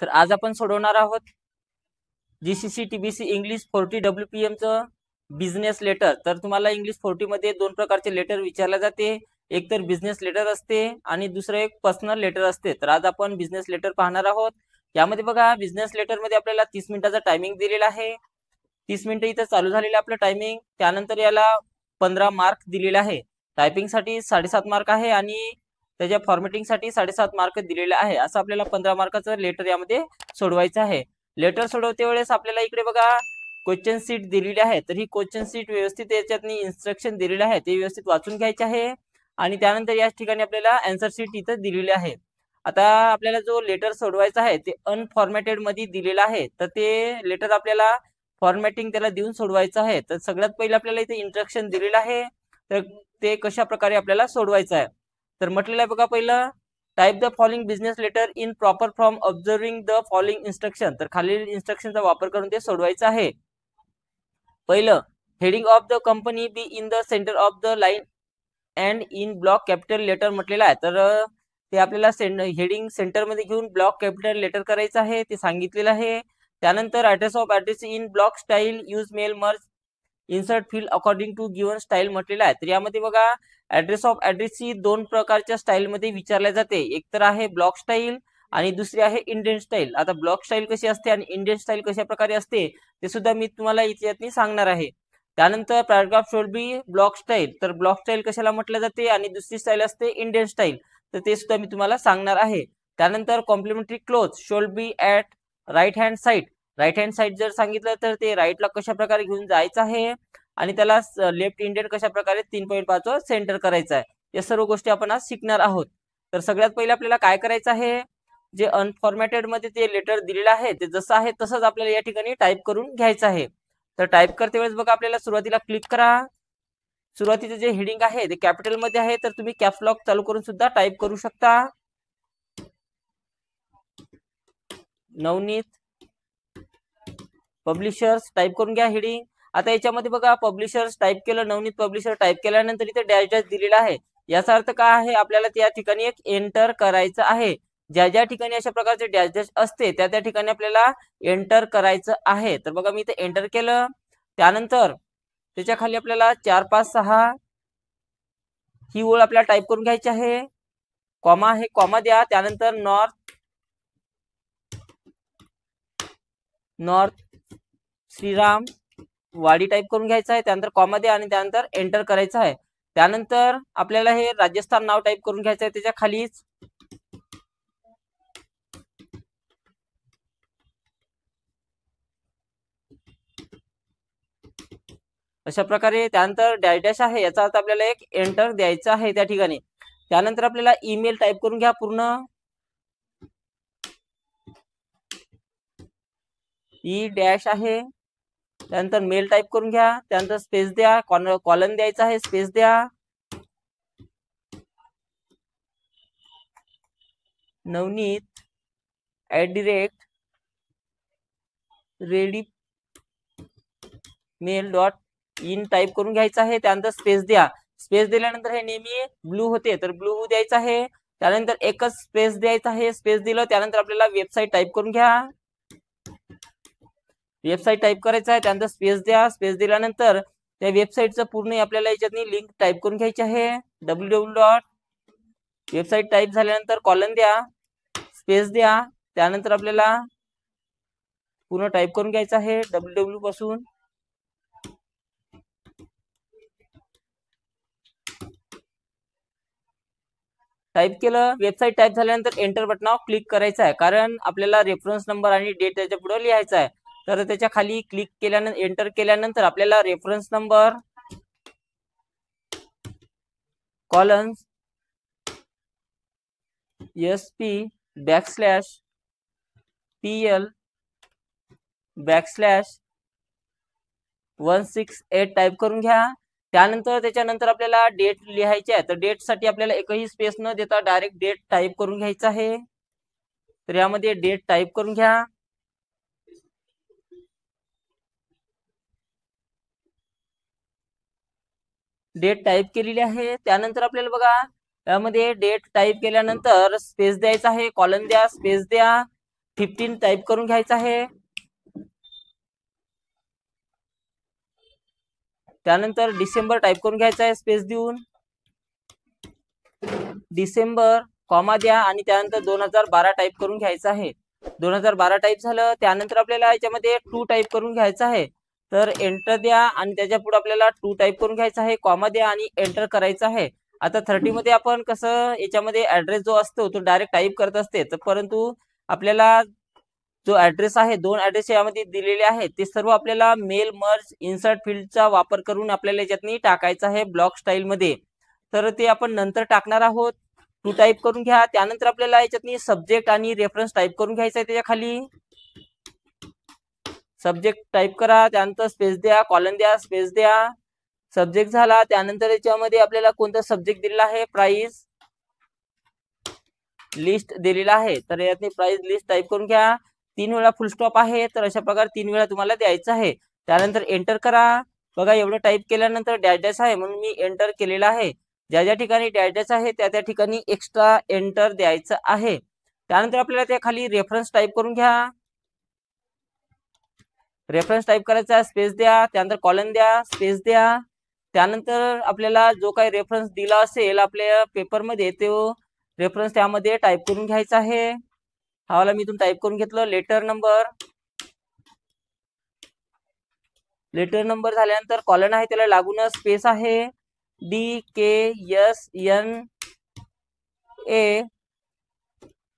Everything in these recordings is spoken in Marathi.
तर आज आपण सोडवणार आहोत जीसीसी टीबीसी इंग्लिश 40 WPM चं बिझनेस लेटर। तर तुम्हाला इंग्लिश 40 मध्ये दोन प्रकारचे लेटर विचारले जाते, एक तर बिझनेस लेटर असते आणि दुसरं एक पर्सनल लेटर असते। तर आज आपण बिझनेस लेटर पाहणार आहोत। यामध्ये बघा बिझनेस लेटर मध्ये आपल्याला 30 मिनिटाचा टायमिंग दिलेला आहे। 30 मिनिटं इथं चालू झालेलं आपलं टायमिंग। त्यानंतर याला 15 मार्क दिलेले आहे। टायपिंग साठी 7.5 मार्क आहे आणि त्याच्या फॉर्मॅटिंग साठी 7.5 मार्क दिलेले आहे। असं आपल्याला 15 मार्काचं लेटर यामध्ये सोडवायचं आहे। लेटर सोडवते वेळेस आपल्याला इकडे बघा क्वेश्चन शीट दिलेली आहे। तर ही क्वेश्चन शीट व्यवस्थित याच्यातनी इन्स्ट्रक्शन दिलेले आहे ते व्यवस्थित वाचून घ्यायचे आहे आणि त्यानंतर या ठिकाणी आपल्याला आन्सर शीट इथं दिलेली आहे। आता आपल्याला जो लेटर सोडवायचा आहे ते अनफॉर्मॅटेड मध्ये दिलेला आहे। तर ते लेटर आपल्याला फॉर्मॅटिंग त्याला देऊन सोडवायचं आहे। तर सगळ्यात पहिले आपल्याला इथे इन्स्ट्रक्शन दिलेलं आहे, तर ते कशा प्रकारे आपल्याला सोडवायचं आहे। तर म्हटलेलं आहे बघा पहिलं, type the following business letter in proper form observing the following instruction. तर खालील इन्स्ट्रक्शनचा वापर करून ते सोडवायचं आहे। पहिलं, heading of the company be in the centre of the line and in block capital letter म्हटलेलं आहे। तर ते आपल्याला हेडिंग सेंटर मध्ये घेऊन ब्लॉक कॅपिटल लेटर करायचं आहे, ते सांगितलेलं आहे। त्यानंतर address of address in block style use mail merge insert field according to given style म्हटलेलं आहे। तर यामध्ये बघा ऍड्रेस ऑफ ऍड्रेस ही दोन प्रकारच्या स्टाईल मध्ये विचारल्या जाते, एक तर आहे ब्लॉक स्टाईल आणि दुसरी आहे इंडियन स्टाईल। आता ब्लॉक स्टाईल कशी असते आणि इंडियन स्टाईल कशा प्रकारे असते ते सुद्धा मी तुम्हाला इथे सांगणार आहे। त्यानंतर paragraph should be block style. तर ब्लॉक स्टाईल कशाला म्हटलं जाते आणि दुसरी स्टाईल असते इंडियन स्टाईल, तर ते सुद्धा मी तुम्हाला सांगणार आहे। त्यानंतर complimentary close should be at right hand side. Right hand side जर सांगितलं तर ते राईटला कशा प्रकारे घेऊन जायचं आहे आणि त्याला लेफ्ट इंडियन कशा प्रकारे 3.5 सेंटर करायचं आहे, या सर्व गोष्टी आपण आज शिकणार आहोत। तर सगळ्यात पहिले आपल्याला काय करायचं आहे, जे अनफॉर्मॅटेड मध्ये ते लेटर दिलेलं आहे ते जसं आहे तसंच आपल्याला या ठिकाणी टाईप करून घ्यायचं आहे। तर टाईप करते वेळेस बघा आपल्याला सुरुवातीला क्लिक करा। सुरुवातीचं जे हेडिंग आहे ते कॅपिटल मध्ये आहे, तर तुम्ही कॅप्स लॉक चालू करून सुद्धा टाईप करू शकता। नवनीत पब्लिशर्स टाईप करून घ्या हेडिंग। आता याच्यामध्ये बघा पब्लिशर्स टाईप केलं, नवनीत पब्लिशर टाईप केल्यानंतर इथे डॅश डॅश दिलेला आहे। याचा अर्थ काय आहे, आपल्याला त्या ठिकाणी एक एंटर करायचं आहे। ज्या ज्या ठिकाणी अशा प्रकारचे डॅश डॅश असते त्या त्या ठिकाणी आपल्याला एंटर करायचं आहे। तर बघा मी इथे एंटर केलं। त्यानंतर त्याच्या खाली आपल्याला 4 5 6 ही ओळ आपल्याला टाईप करून घ्यायची आहे। कॉमा आहे, कॉमा द्या। त्यानंतर नॉर्थ श्रीराम वाडी टाईप करून घ्यायचं आहे। त्यानंतर कॉमा द्या आणि त्यानंतर एंटर करायचं आहे। त्यानंतर आपल्याला हे राजस्थान नाव टाईप करून घ्यायचं आहे। त्याच्या खालीच अशा प्रकारे त्यानंतर डॅश डॅश आहे, याचा अर्थ आपल्याला एक एंटर द्यायचं आहे त्या ठिकाणी। त्यानंतर आपल्याला ईमेल टाईप करून घ्या पूर्ण, ई डॅश आहे। त्यानंतर मेल टाईप करून घ्या, त्यानंतर स्पेस द्या, कॉलन द्यायचा आहे, स्पेस द्या। नवनीत @readymail.in टाईप करून घ्यायचं आहे। त्यानंतर स्पेस द्या। स्पेस दिल्यानंतर हे नेहमी ब्लू होते, तर ब्लू होऊ द्यायचं आहे। त्यानंतर एकच स्पेस द्यायचा आहे, स्पेस दिलं। त्यानंतर आपल्याला वेबसाईट टाईप करून घ्या, वेबसाईट टाईप करायचं आहे। त्यानंतर स्पेस द्या, स्पेस दिल्यानंतर त्या वेबसाईटचं पूर्ण आपल्याला याच्यातनी लिंक टाईप करून घ्यायची आहे, www. वेबसाईट टाईप झाल्यानंतर कॉलन द्या, स्पेस द्या। त्यानंतर आपल्याला पूर्ण टाईप करून घ्यायचं आहे www पासून टाईप केलं। वेबसाईट टाईप झाल्यानंतर एंटर बटनावर क्लिक करायचं आहे, कारण आपल्याला रेफरन्स नंबर आणि डेट त्याच्या पुढे लिहायचा आहे। तर त्याच्या खाली क्लिक केल्यानंतर एंटर केल्यानंतर आपल्याला reference number colon SP_PL/168 type करून घ्या। त्यानंतर त्याच्यानंतर आपल्याला डेट लिहायची आहे, तर डेट साठी आपल्याला एकही स्पेस न देता डायरेक्ट डेट टाईप करून घ्यायचं आहे। तर यामध्ये डेट टाईप करून घ्या। डेट टाईप केलेली आहे। त्यानंतर आपल्याला बघा यामध्ये डेट टाईप केल्यानंतर स्पेस द्यायचा आहे, कॉलन द्या, स्पेस द्या। 15 टाईप करून घ्यायचं आहे. त्यानंतर डिसेंबर टाईप करून घ्यायचा आहे स्पेस देऊन. डिसेंबर कॉमा द्या आणि त्यानंतर 2012 टाईप करून घ्यायचं आहे. 2012 टाईप झालं. त्यानंतर आपल्याला याच्यामध्ये 2 टाईप करून घ्यायचं आहे. तर एंटर द्या आणि त्याच्या पुढे आपल्याला 2 टाईप करून घ्यायचा आहे, कॉमा द्या आणि एंटर करायचं आहे. आता 30 मध्ये आपण कसं याच्यामध्ये ऍड्रेस जो असतो तो डायरेक्ट टाईप करत असते, तर परंतु आपल्याला जो ऍड्रेस आहे, 2 ऍड्रेस यामध्ये दिलेले आहेत, ते सर्व आपल्याला मेल मर्ज इन्सर्ट फील्डचा वापर करून आपल्याला याच्यातनी टाकायचं आहे ब्लॉक स्टाईल मध्ये. तर ते आपण नंतर टाकणार आहोत. 2 टाईप करून घ्या. त्यानंतर आपल्याला याच्यातनी सब्जेक्ट आणि रेफरन्स टाईप करून घ्यायचा आहे. त्याच्या खाली सब्जेक्ट टाईप करा, त्यानंतर स्पेस द्या, कॉलन द्या, स्पेस द्या. सब्जेक्ट झाला. त्यानंतर याच्यामध्ये आपल्याला कोणता सब्जेक्ट दिलेला आहे, प्राइस लिस्ट दिलेला आहे, तर यातनी प्राइस लिस्ट टाईप करून घ्या. 3 वेळा फुल स्टॉप आहे, तर अशा प्रकारे 3 वेळा तुम्हाला द्यायचं आहे. त्यानंतर एंटर करा. बघा एवढं टाईप केल्यानंतर डॅश डॅश आहे म्हणून मी एंटर केलेलं आहे. ज्या ज्या ठिकाणी डॅश डॅश आहे त्या त्या ठिकाणी एक्स्ट्रा एंटर द्यायचं आहे. त्यानंतर आपल्याला त्या खाली रेफरन्स टाईप करून घ्या. रेफरन्स टाईप करायचा, स्पेस द्या, त्यानंतर कॉलन द्या, स्पेस द्या. त्यानंतर आपल्याला जो काही रेफरन्स दिला असेल आपल्या पेपरमध्ये तो रेफरन्स त्यामध्ये टाईप करून घ्यायचा आहे. हा वाला मी इथून टाईप करून घेतलं. लेटर नंबर झाल्यानंतर कॉलन आहे त्याला लागूनच स्पेस आहे. DKSNA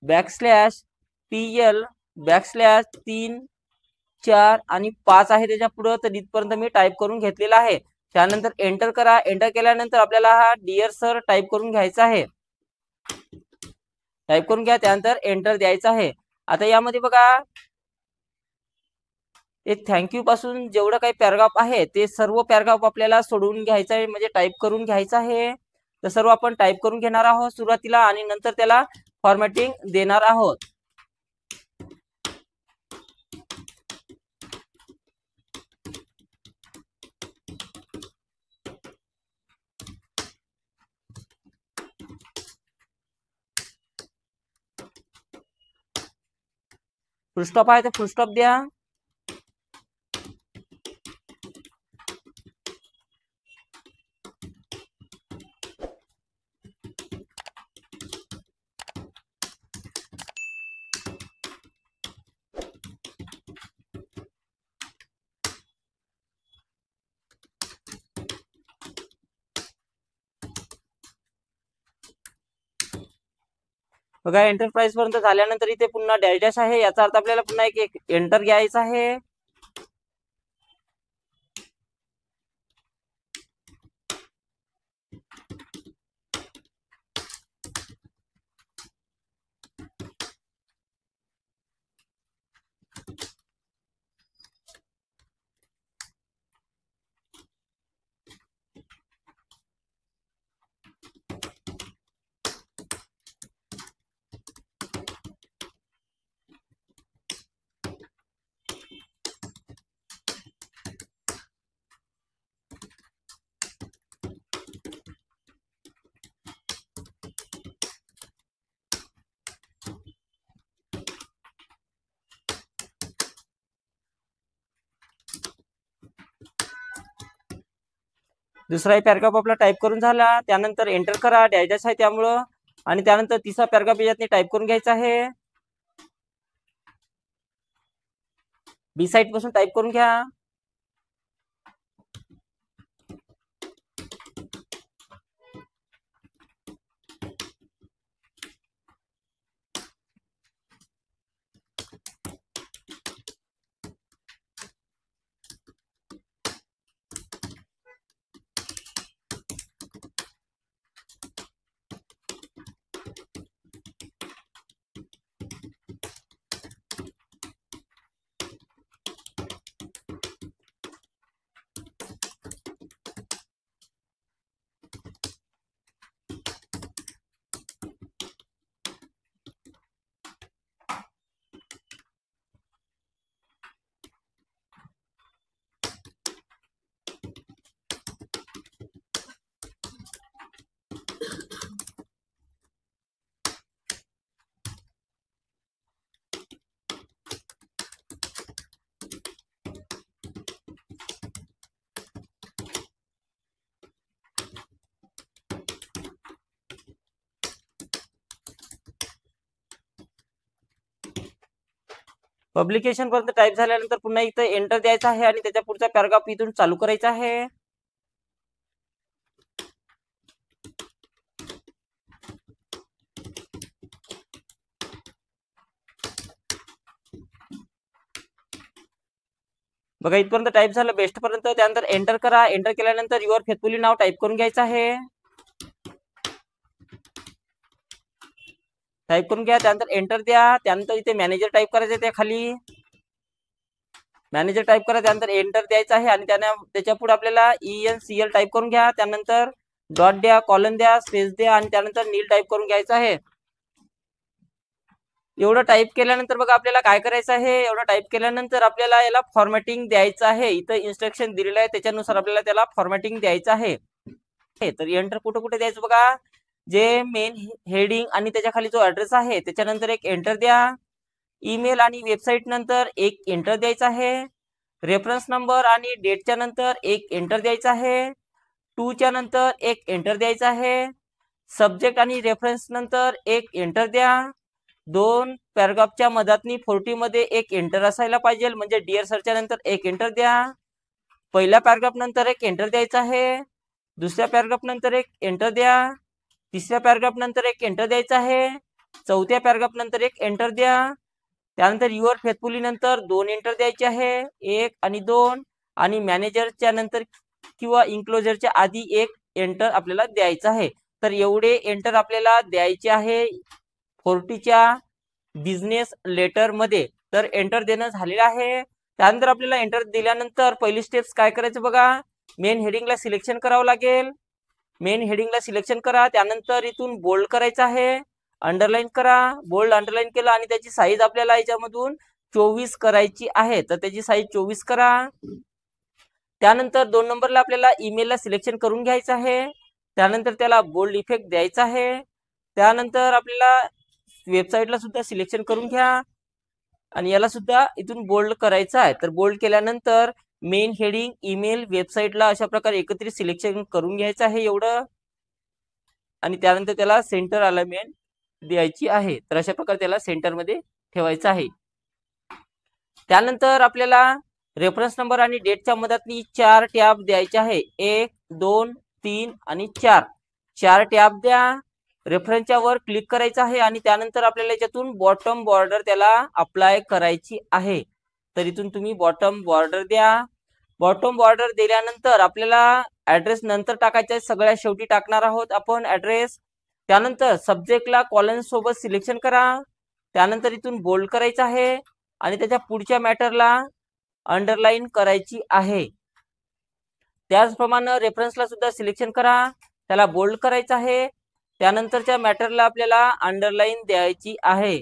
बॅकस्लॅश PL बॅकस्लॅश 3 4 आणि 5 आहे त्याच्या पुढे. तर इथपर्यंत मी टाईप करून घेतलेला आहे. त्यानंतर एंटर करा. एंटर केल्यानंतर आपल्याला हा डिअर सर टाईप करून घ्यायचा आहे. टाईप करून घ्या. त्यानंतर एंटर द्यायचं आहे. आता यामध्ये बघा एक थँक्यू पासून जेवढं काही पॅराग्राफ आहे ते सर्व पॅराग्राफ आपल्याला सोडवून घ्यायचं आहे, म्हणजे टाईप करून घ्यायचं आहे. तर सर्व आपण टाईप करून घेणार आहोत सुरुवातीला आणि नंतर त्याला फॉर्मॅटिंग देणार आहोत. फुल स्टॉप आहे तर फुल स्टॉप द्या. बघा एंटरप्राइज पर्यंत झाल्यानंतर इथे पुन्हा डॅश डॅश आहे, याचा अर्थ आपल्याला पुन्हा एक एंटर घ्यायचा आहे. दुसरा पॅराग्राफ आपला टाईप करून झाला. त्यानंतर एंटर करा. डॅश डॅश आहे त्यामुळं. आणि त्यानंतर तिसरा पॅराग्राफ याच्यातनी टाईप करून घ्यायचा आहे. बी साइड पासून टाईप करून घ्या. पब्लिकेशन पर्यंत टाईप झाल्यानंतर पुन्हा इथं एंटर द्यायचा आहे आणि त्याच्या पुढचा पॅराग्राफ इथून चालू करायचा आहे. बघा इथपर्यंत टाईप झालं बेस्ट पर्यंत. त्यानंतर एंटर करा. एंटर केल्यानंतर युअर फेथफुली नाव टाईप करून घ्यायचं आहे. टाईप करून घ्या. त्यानंतर एंटर द्या. त्यानंतर इथे मॅनेजर टाईप करायचं त्या खाली. मॅनेजर टाईप करा. त्यानंतर एंटर द्यायचं आहे आणि त्याच्या पुढे आपल्याला ENCL टाईप करून घ्या. त्यानंतर डॉट द्या, कॉलन द्या, स्पेस द्या आणि त्यानंतर नील टाईप करून घ्यायचं आहे. एवढं टाईप केल्यानंतर बघा आपल्याला काय करायचं आहे. एवढं टाईप केल्यानंतर आपल्याला याला फॉर्मॅटिंग द्यायचं आहे. इथं इन्स्ट्रक्शन दिलेलं आहे त्याच्यानुसार आपल्याला त्याला फॉर्मॅटिंग द्यायचं आहे. तर एंटर कुठे कुठे द्यायचं बघा. जे मेन हेडिंग आणि त्याच्या खाली जो ऍड्रेस आहे त्याच्यानंतर एक एंटर द्या. ईमेल आणि वेबसाईट नंतर एक एंटर द्यायचा आहे. रेफरन्स नंबर आणि डेटच्या नंतर एक एंटर द्यायचा आहे. टू च्या नंतर एक एंटर द्यायचा आहे. सब्जेक्ट आणि रेफरन्स नंतर एक एंटर द्या. दोन पॅराग्राफच्या मधातनी 40 मध्ये एक एंटर असायला पाहिजे, म्हणजे डिअर सरच्या नंतर एक एंटर द्या. पहिल्या पॅराग्राफ नंतर एक एंटर द्यायचा आहे. दुसऱ्या पॅराग्राफ नंतर एक एंटर द्या. तिसऱ्या पॅराग्राफ नंतर एक एंटर द्यायचा आहे. चौथ्या पॅराग्राफ नंतर एक एंटर द्या. त्यानंतर युअर फेथफुली नंतर 2 एंटर द्यायचे आहे, 1 आणि 2. आणि मॅनेजरच्या नंतर किंवा इन्क्लोजरच्या आधी एक एंटर आपल्याला द्यायचा आहे. तर एवढे एंटर आपल्याला द्यायचे आहे 40च्या बिझनेस लेटर मध्ये. तर एंटर देणं झालेलं आहे. त्यानंतर आपल्याला एंटर दिल्यानंतर पहिली स्टेप्स काय करायचं बघा. मेन हेडिंगला सिलेक्शन करावं लागेल. मेन हेडिंगला सिलेक्शन करा. त्यानंतर इथून बोल्ड करायचं आहे, अंडरलाईन करा. बोल्ड अंडरलाईन केलं आणि त्याची साईज आपल्याला याच्यामधून 24 करायची आहे. तर त्याची साईज 24 करा. त्यानंतर 2 नंबरला आपल्याला ईमेलला सिलेक्शन करून घ्यायचं आहे. त्यानंतर त्याला बोल्ड इफेक्ट द्यायचा आहे. त्यानंतर आपल्याला वेबसाईटला सुद्धा सिलेक्शन करून घ्या आणि याला सुद्धा इथून बोल्ड करायचं आहे. तर बोल्ड केल्यानंतर मेन हेडिंग, ईमेल, वेबसाईटला अशा प्रकारे एकत्रित सिलेक्शन करून घ्यायचं आहे एवढं. आणि त्यानंतर त्याला सेंटर अलाइनमेंट द्यायची आहे. तर अशा प्रकारे त्याला सेंटर मध्ये ठेवायचं आहे. त्यानंतर आपल्याला रेफरन्स नंबर आणि डेटच्या मदतीने 4 टॅब द्यायचे आहे. 1, 2, 3 आणि 4. 4 टॅब द्या. रेफरन्सच्या वर क्लिक करायचं आहे आणि त्यानंतर आपल्याला याच्यातून बॉटम बॉर्डर त्याला अप्लाय करायची आहे. तर इथून तुम्ही बॉटम बॉर्डर द्या. बॉटम बॉर्डर दिल्यानंतर आपल्याला ऍड्रेस नंतर टाकायचा आहे. सगळ्यात शेवटी टाकणार आहोत आपण ऍड्रेस. त्यानंतर सब्जेक्टला कॉलन सोबत सिलेक्शन करा. त्यानंतर इथून बोल्ड करायचं आहे आणि त्याच्या पुढच्या मॅटरला अंडरलाईन करायची आहे. त्याचप्रमाणे रेफरन्सला सुद्धा सिलेक्शन करा, त्याला बोल्ड करायचं आहे. त्यानंतरच्या मॅटरला आपल्याला अंडरलाईन द्यायची आहे.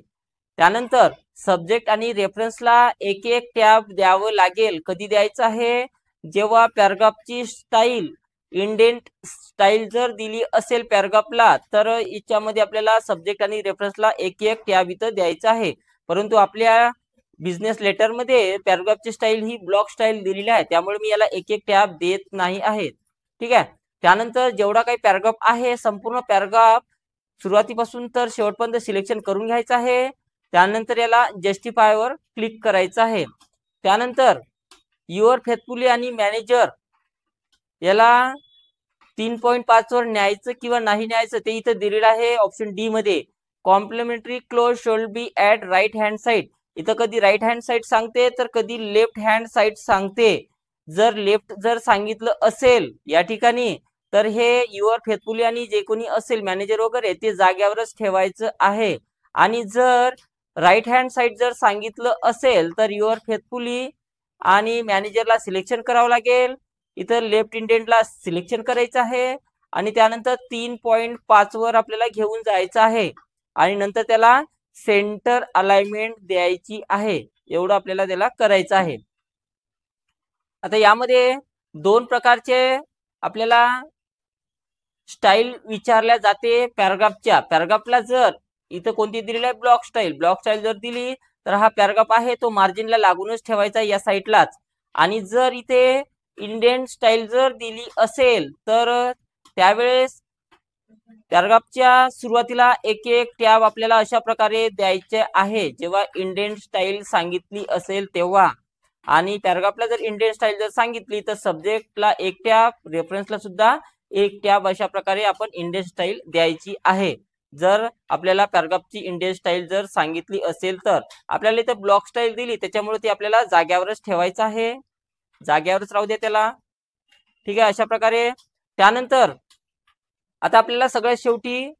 त्यानंतर सब्जेक्ट आणि रेफरन्सला एक एक टॅब द्यावं लागेल. कधी द्यायचं आहे, जेव्हा पॅराग्राफची स्टाईल, इंडेंट स्टाईल जर दिली असेल पॅराग्राफला, तर याच्यामध्ये आपल्याला सब्जेक्ट आणि रेफरन्सला एक एक टॅब इथं द्यायचं आहे. परंतु आपल्या बिझनेस लेटर मध्ये पॅराग्राफची स्टाईल ही ब्लॉक स्टाईल दिलेली आहे, त्यामुळे मी याला एक एक टॅब देत नाही आहे. ठीक आहे. त्यानंतर जेवढा काही पॅराग्राफ आहे, संपूर्ण पॅराग्राफ सुरुवातीपासून तर शेवटपर्यंत सिलेक्शन करून घ्यायचं आहे. त्यानंतर याला जस्टिफाय वर क्लिक करायचं आहे. त्यानंतर युअर फेथफुली आणि मॅनेजर याला 3.5 वर न्यायचं किंवा नाही न्यायचं ते इथं दिलेलं आहे ऑप्शन डी मध्ये. Complimentary close should be at right hand side. इथं कधी राईट हँड साइड सांगते तर कधी लेफ्ट हँड साइड सांगते. जर लेफ्ट जर सांगितलं असेल या ठिकाणी तर हे युअर फेथफुली आणि जे कोणी असेल मॅनेजर वगैरे ते जाग्यावरच ठेवायचं आहे. आणि जर राईट हँड साइड जर सांगितलं असेल तर युअर फेथफुली आणि मॅनेजरला सिलेक्शन करावं लागेल. इथं लेफ्ट इंडेंटला सिलेक्शन करायचं आहे आणि त्यानंतर 3.5 वर आपल्याला घेऊन जायचं आहे आणि नंतर त्याला सेंटर अलाइनमेंट द्यायची आहे. एवढं आपल्याला त्याला करायचं आहे. आता यामध्ये 2 प्रकारचे आपल्याला स्टाईल विचारल्या जाते पॅराग्राफच्या. पॅराग्राफला जर इथं कोणती दिलेली आहे, ब्लॉक स्टाईल जर दिली तर हा पॅराग्राफ आहे तो मार्जिनला लागूनच ठेवायचा या साईडलाच. आणि जर इथे इंडेंट स्टाईल जर दिली असेल तर त्यावेळेस पॅराग्राफच्या सुरुवातीला एक एक टॅब आपल्याला अशा प्रकारे द्यायचे आहे जेव्हा इंडेंट स्टाईल सांगितली असेल तेव्हा, आणि पॅराग्राफला जर इंडेंट स्टाईल जर सांगितली तर सब्जेक्टला एक टॅब, रेफरन्सला सुद्धा एक टॅब, अशा प्रकारे आपण इंडेंट स्टाईल द्यायची आहे. जर आपल्याला पॅराग्राफची इंडेंट स्टाईल जर सांगितली असेल तर आपल्याला इथे ब्लॉक स्टाईल दिली त्याच्यामुळे ती आपल्याला जाग्यावरच ठेवायचं आहे, जाग्यावरच राहू द्या त्याला. ठीक आहे, अशा प्रकारे. त्यानंतर आता आपल्याला सगळ्यात शेवटी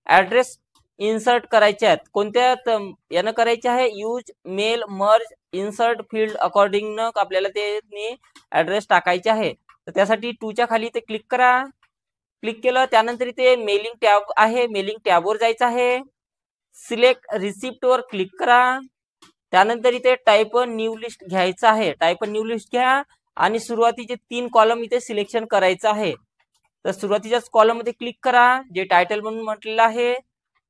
ऍड्रेस इन्सर्ट करायचे आहेत. कोणत्या यानं करायचे आहे? Use mail merge insert field according न आपल्याला ते ऍड्रेस टाकायचे आहे. तर त्यासाठी 2 च्या खाली ते क्लिक करा. क्लिक केलं त्यानंतर इथे मेलिंग टॅब आहे, मेलिंग टॅबवर जायचं आहे. सिलेक्ट रिसिप्ट वर क्लिक करा. त्यानंतर इथे टाइप न्यू लिस्ट घ्यायचं आहे, टाइप न्यू लिस्ट घ्या आणि सुरुवातीचे 3 कॉलम इथे सिलेक्शन करायचं आहे. तर सुरुवातीच्याच कॉलम मध्ये क्लिक करा, जे टायटल म्हणून म्हटलेलं आहे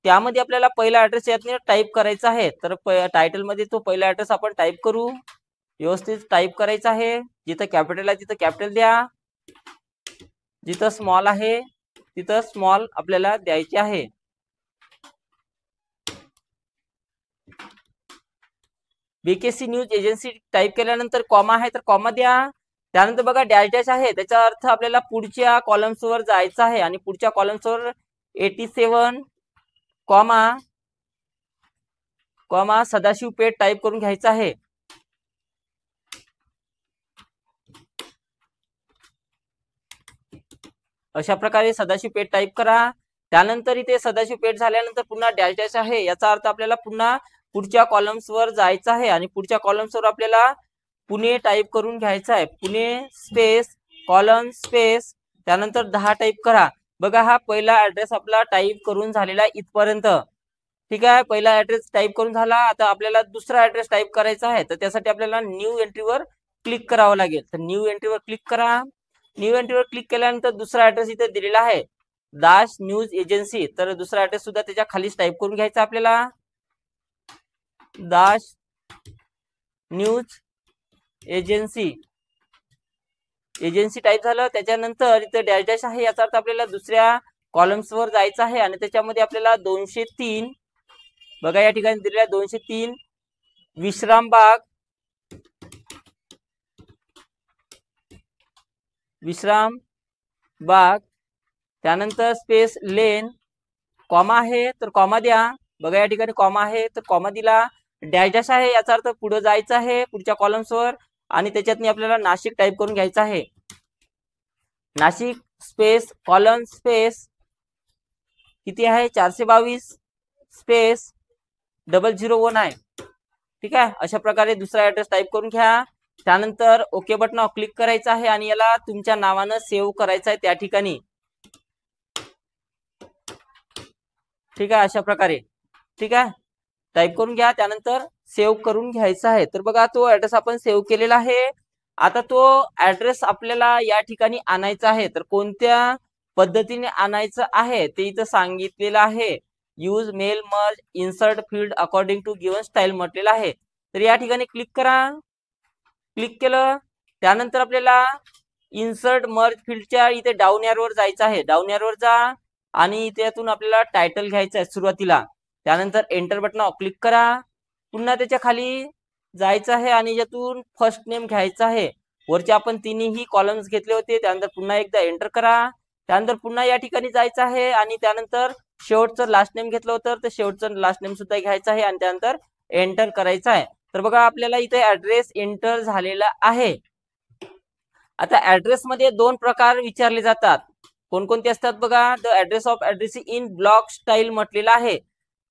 त्यामध्ये आपल्याला पहिला ऍड्रेस यातने टाइप करायचा आहे. तर टायटल मध्ये तो पहिला ऍड्रेस आपण टाइप करू, व्यवस्थित टाइप करायचा आहे. जिथं कॅपिटल आहे तिथं कॅपिटल द्या, जिथं स्मॉल आहे तिथं स्मॉल आपल्याला द्यायचे आहे. बीकेसी न्यूज एजन्सी टाइप केल्यानंतर कॉमा आहे तर कॉमा द्या. त्यानंतर बघा डॅश डॅश आहे, त्याचा अर्थ आपल्याला पुढच्या कॉलम्स वर जायचं आहे आणि पुढच्या कॉलम्स वर 87 कॉमा सदाशिव पेठ टाइप करून घ्यायचा आहे. अशा प्रकारे सदाशिव पेठ टाइप करा. त्यानंतर इथे सदाशिव पेठ झाल्यानंतर पुन्हा डॅश डॅश आहे, याचा अर्थ आपल्याला पुन्हा पुढच्या कॉलम्स वर जायचं आहे आणि पुढच्या कॉलम्स वर आपल्याला पुणे टाइप करून घ्यायचं आहे. पुणे स्पेस कॉलम स्पेस त्यानंतर 10 टाइप करा. बघा हा पहिला ऍड्रेस आपला टाइप करून झालेला इथपर्यंत. ठीक आहे, पहिला ऍड्रेस टाइप करून झाला. आता आपल्याला दुसरा ऍड्रेस टाइप करायचा आहे, तर त्यासाठी आपल्याला न्यू एंट्रीवर क्लिक करावं लागेल. तर न्यू एंट्रीवर क्लिक करा. न्यू एंट्रीवर क्लिक केल्यानंतर दुसरा ऍड्रेस इथे दिलेला आहे दाश न्यूज एजन्सी, तर दुसरा ऍड्रेस सुद्धा त्याच्या खालीच टाइप करून घ्यायचा आपल्याला, दाश न्यूज एजन्सी. एजन्सी टाइप झालं. त्याच्यानंतर इथे डॅश डॅश आहे, याचा अर्थ आपल्याला दुसऱ्या कॉलम्स वर जायचं आहे आणि त्याच्यामध्ये आपल्याला 203 बघा या ठिकाणी दिलेला 203 विश्रामबाग त्यानंतर स्पेस लेन कॉमा आहे तर कॉमा द्या. बघा या ठिकाणी कॉमा आहे तर कॉमा दिला. डॅश डॅश आहे, याचा अर्थ पुढे जायचं आहे पुढच्या कॉलम्स वर आणि त्याच्यातनी आपल्याला नाशिक टाइप करून घ्यायचं आहे. नाशिक स्पेस कॉलम स्पेस किती आहे 422 स्पेस 001 आहे. ठीक आहे, अशा प्रकारे दुसरा ऍड्रेस टाइप करून घ्या. त्यानंतर ओके बटनावर क्लिक करायचं आहे आणि याला तुमच्या नावानं सेव्ह करायचं आहे त्या ठिकाणी. ठीक आहे, अशा प्रकारे. ठीक आहे, टाइप करून घ्या त्यानंतर सेव्ह करून घ्यायचा आहे. तर बघा तो ऍड्रेस आपण सेव्ह केलेला आहे. आता तो ऍड्रेस आपल्याला या ठिकाणी आणायचा आहे, तर कोणत्या पद्धतीने आणायचं आहे ते इथं सांगितलेलं आहे. Use mail merge insert field according to given style म्हटलेलं आहे. तर या ठिकाणी क्लिक करा. क्लिक केलं त्यानंतर आपल्याला इन्सर्ट मर्ज फील्डच्या इथे डाऊन एरोवर जायचं आहे. डाऊन एरोवर जा आणि त्यातून आपल्याला टायटल घ्यायचं आहे सुरुवातीला. त्यानंतर एंटर बटनावर क्लिक करा. पुन्हा त्याच्या खाली जायचं आहे आणि यातून फर्स्ट नेम घ्यायचा आहे. वरचे आपण तिन्ही कॉलम्स घेतले होते. त्यानंतर पुन्हा एकदा एंटर करा. त्यानंतर पुन्हा या ठिकाणी जायचं आहे आणि त्यानंतर शेवटचं लास्ट नेम घेतलं होतं तर शेवटचं लास्ट नेम सुद्धा घ्यायचं आहे आणि त्यानंतर एंटर करायचं आहे. तर बघा आपल्याला इथे ऍड्रेस एंटर झालेला आहे. आता ऍड्रेस मध्ये 2 प्रकार विचारले जातात. कोणकोणते असतात बघा. The address of address in block style म्हटलेला आहे.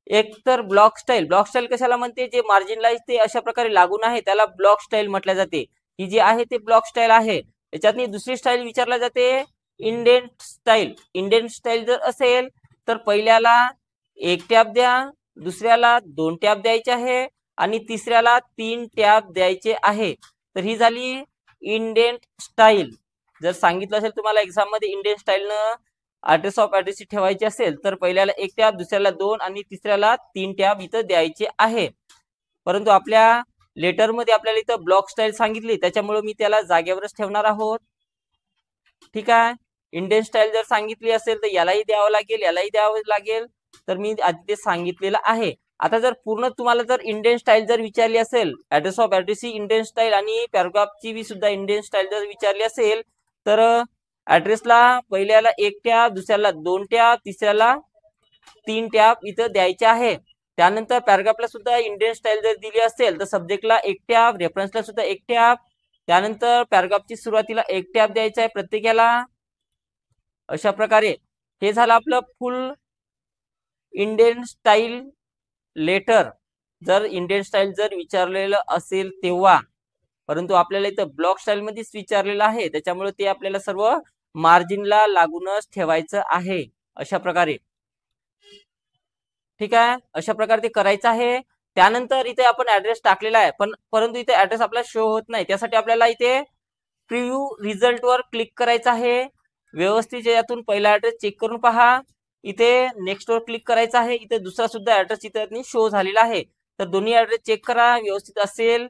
एक तर ब्लॉक स्टाईल कशाला म्हणते, जे मार्जिनलाइज ते अशा प्रकारे लागून आहे त्याला ब्लॉक स्टाईल म्हटल्या जाते. ही जी आहे ते ब्लॉक स्टाईल आहे. याच्यातनी दुसरी स्टाईल विचारल्या जाते इंडेंट स्टाईल. इंडेंट स्टाईल जर असेल तर पहिल्याला 1 टॅब द्या, दुसऱ्याला 2 टॅब द्यायचे आहे आणि तिसऱ्याला 3 टॅब द्यायचे आहे. तर ही झाली इंडेंट स्टाईल. जर सांगितलं असेल तुम्हाला एक्झाम मध्ये इंडेंट स्टाईलनं ऍड्रेस ऑफ ऍड्रेस ठेवायची असेल तर पहिल्याला 1 टॅब, दुसऱ्याला 2 आणि तिसऱ्याला 3 टॅब इथं द्यायचे आहे. परंतु आपल्या लेटर मध्ये आपल्याला इथं ब्लॉक स्टाईल सांगितली त्याच्यामुळे मी त्याला जागेवरच ठेवणार आहोत. ठीक आहे, इंडियन स्टाईल जर सांगितली असेल तर यालाही द्यावं लागेल, यालाही द्यावं लागेल. तर मी आधी ते सांगितलेलं आहे. आता जर पूर्ण तुम्हाला जर इंडियन स्टाईल जर विचारली असेल, address of address he Indian style आणि पॅराग्राफची बी सुद्धा इंडियन स्टाईल जर विचारली असेल तर ऍड्रेसला पहिल्याला 1 टॅब, दुसऱ्याला 2 टॅब, तिसऱ्याला 3 टॅब इथं द्यायचे आहे. त्यानंतर पॅराग्राफला सुद्धा इंडियन स्टाईल जर दिली असेल तर सब्जेक्टला 1 टॅब, रेफरन्सला सुद्धा 1 टॅब, त्यानंतर पॅराग्राफची सुरुवातीला 1 टॅब द्यायचा आहे प्रत्येकाला. अशा प्रकारे हे झालं आपलं फुल इंडियन स्टाईल लेटर जर इंडियन स्टाईल जर विचारलेलं असेल तेव्हा. परंतु आपल्याला इथं ब्लॉक स्टाईल मध्येच विचारलेलं आहे, त्याच्यामुळे ते आपल्याला सर्व मार्जिनला लागूनच ठेवायचं आहे. अशा प्रकारे ठीक आहे, अशा प्रकारे ते करायचं आहे. त्यानंतर इथे आपण ऍड्रेस टाकलेला आहे, परंतु इथे ऍड्रेस आपला शो होत नाही. त्यासाठी आपल्याला इथे प्रिव्ह्यू रिझल्ट वर क्लिक करायचं आहे. व्यवस्थित यातून पहिला ऍड्रेस चेक करून पहा. इथे नेक्स्ट वर क्लिक करायचं आहे. इथे दुसरा सुद्धा ऍड्रेस इथे शो झालेला आहे. तर दोन्ही ऍड्रेस चेक करा व्यवस्थित असेल.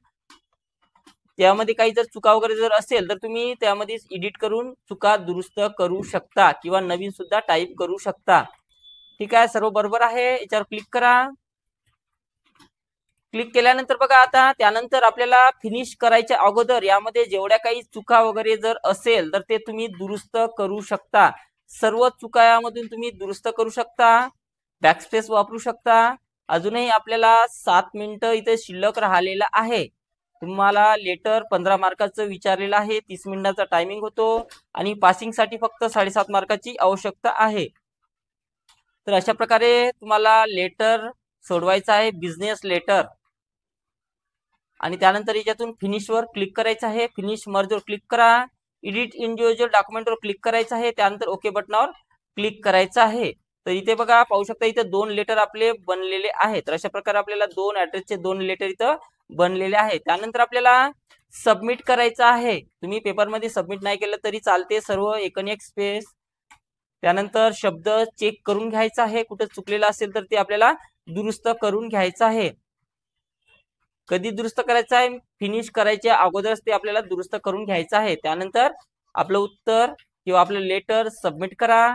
त्यामध्ये काही जर चुका वगैरे जर असेल तर तुम्ही त्यामध्ये एडिट करून चुका दुरुस्त करू शकता किंवा नवीन सुद्धा टाईप करू शकता. ठीक आहे, सर्व बरोबर आहे. याच्यावर क्लिक करा. क्लिक केल्यानंतर बघा आता त्यानंतर आपल्याला फिनिश करायच्या अगोदर यामध्ये जेवढ्या काही चुका वगैरे जर असेल तर ते तुम्ही दुरुस्त करू शकता. सर्व चुका यामधून तुम्ही दुरुस्त करू शकता. बॅकस्पेस वापरू शकता. अजूनही आपल्याला 7 मिनिटं इथे शिल्लक राहिलेला आहे. तुम्हाला लेटर 15 मार्काचं विचारलेलं आहे. 30 मिनिटाचा टायमिंग होतो आणि पासिंगसाठी फक्त 7.5 मार्काची आवश्यकता आहे. तर अशा प्रकारे तुम्हाला लेटर सोडवायचा आहे, बिझनेस लेटर. आणि त्यानंतर याच्यातून फिनिश वर क्लिक करायचं आहे. फिनिश मर्ज वर क्लिक करा. एडिट इंडिव्हिज्युअल डॉक्युमेंट वर क्लिक करायचं आहे. त्यानंतर ओके बटनावर क्लिक करायचं आहे. तर इथे बघा पाहू शकता इथे 2 लेटर आपले बनलेले आहेत. तर अशा प्रकारे आपल्याला 2 ऍड्रेसचे 2 लेटर इथं बनलेले आहेत. त्यानंतर आपल्याला सबमिट करायचं आहे. तुम्ही पेपरमध्ये सबमिट नाही केलं तरी चालते, सर्व एकन एक स्पेस. त्यानंतर शब्द चेक करून घ्यायचा आहे. कुठे चुकलेला असेल तर ते आपल्याला दुरुस्त करून घ्यायचं आहे. कधी दुरुस्त करायचं आहे? फिनिश करायच्या अगोदरच ते आपल्याला दुरुस्त करून घ्यायचं आहे. त्यानंतर आपलं उत्तर किंवा आपलं लेटर सबमिट करा.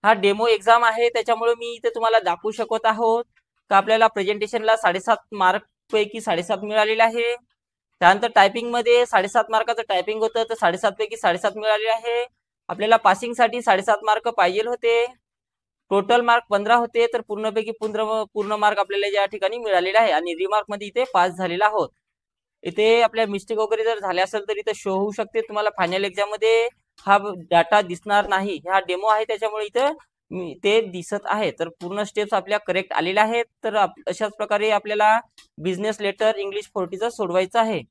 हा डेमो एक्झाम आहे, त्याच्यामुळे मी इथे तुम्हाला दाखवू शकत आहोत का आपल्याला प्रेझेंटेशनला 7.5 मार्क पैकी 7.5 मिळालेले आहे. त्यानंतर टायपिंग मध्ये 7.5 मार्काचं टायपिंग होतं तर 7.5 पैकी 7.5 मिळाले आहे. आपल्याला पासिंगसाठी 7.5 मार्क पाहिजे होते. टोटल मार्क 15 होते तर पूर्णपैकी पूर्ण मार्क आपल्याला या ठिकाणी मिळालेले आहे आणि रिमार्क मध्ये इथे पास झालेला आहोत. इथे आपल्या मिस्टेक वगैरे जर झाल्या असेल तर इथे शो होऊ शकते. तुम्हाला फायनल एक्झाम मध्ये हा डाटा दिसणार नाही. हा डेमो आहे त्याच्यामुळे इथं ते दिसत आहे. तर पूर्ण स्टेप्स आपल्या करेक्ट आलेल्या आहेत. तर अशाच प्रकारे आपल्याला बिझनेस लेटर इंग्लिश 40चा सोडवायचा आहे.